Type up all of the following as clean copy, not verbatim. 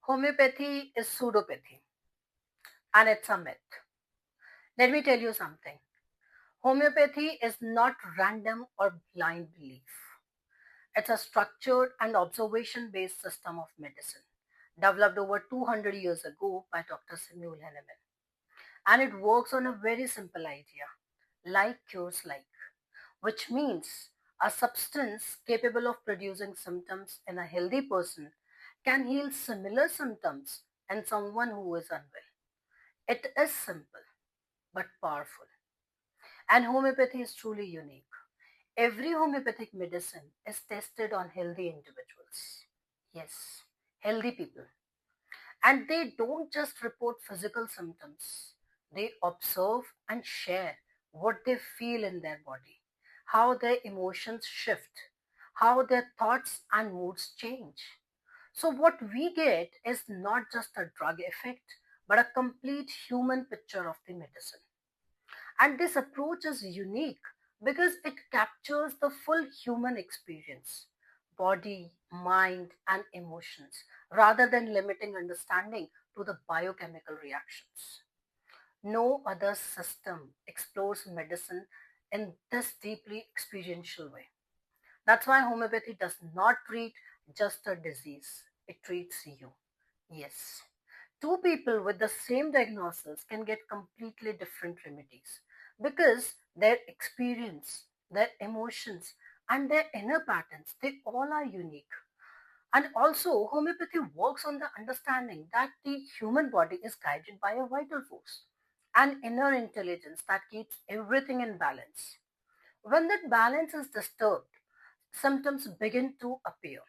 Homeopathy is pseudopathy and it's a myth. Let me tell you something. Homeopathy is not random or blind belief. It's a structured and observation based system of medicine developed over 200 years ago by Dr. Samuel Hahnemann. And it works on a very simple idea like cures like, which means a substance capable of producing symptoms in a healthy person can heal similar symptoms in someone who is unwell. It is simple but powerful. And homeopathy is truly unique. Every homeopathic medicine is tested on healthy individuals. Yes, healthy people. And they don't just report physical symptoms, they observe and share what they feel in their body, how their emotions shift, how their thoughts and moods change. So, what we get is not just a drug effect, but a complete human picture of the medicine. And this approach is unique because it captures the full human experience body, mind, and emotions rather than limiting understanding to the biochemical reactions. No other system explores medicine in this deeply experiential way. That's why homeopathy does not treat just a disease, it treats you. Yes. Two people with the same diagnosis can get completely different remedies because their experience, their emotions, and their inner patterns, they all are unique. And also, homeopathy works on the understanding that the human body is guided by a vital force, an inner intelligence that keeps everything in balance. When that balance is disturbed, symptoms begin to appear.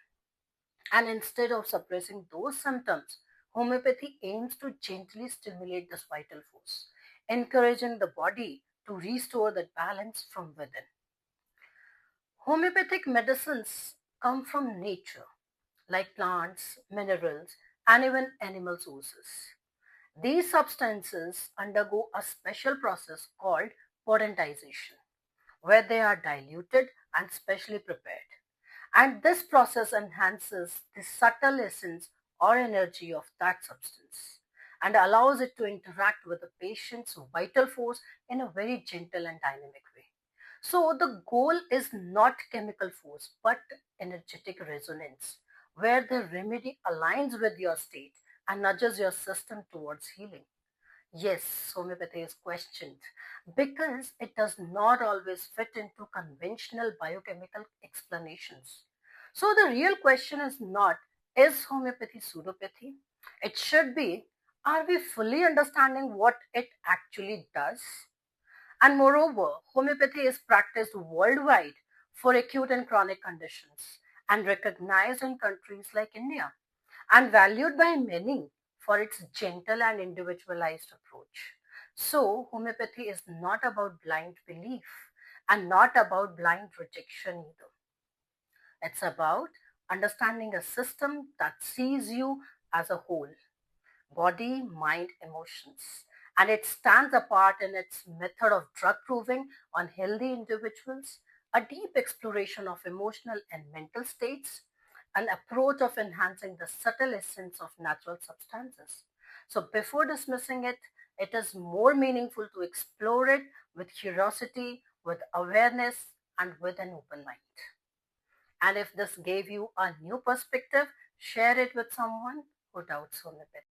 And instead of suppressing those symptoms, homeopathy aims to gently stimulate this vital force, encouraging the body to restore that balance from within. Homeopathic medicines come from nature, like plants, minerals, and even animal sources. These substances undergo a special process called potentization, where they are diluted and specially prepared. And this process enhances the subtle essence or energy of that substance and allows it to interact with the patient's vital force in a very gentle and dynamic way. So, the goal is not chemical force but energetic resonance, where the remedy aligns with your state and nudges your system towards healing. Yes, homeopathy is questioned because it does not always fit into conventional biochemical explanations. So the real question is not, is homeopathy pseudopathy? It should be, are we fully understanding what it actually does? And moreover, homeopathy is practiced worldwide for acute and chronic conditions and recognized in countries like India and valued by many for its gentle and individualized approach. So, homeopathy is not about blind belief and not about blind rejection either. It's about understanding a system that sees you as a whole body, mind, emotions. And it stands apart in its method of drug proving on healthy individuals, a deep exploration of emotional and mental states, an approach of enhancing the subtle essence of natural substances. So, before dismissing it, it is more meaningful to explore it with curiosity, with awareness, and with an open mind. And if this gave you a new perspective, share it with someone who doubts homeopathy.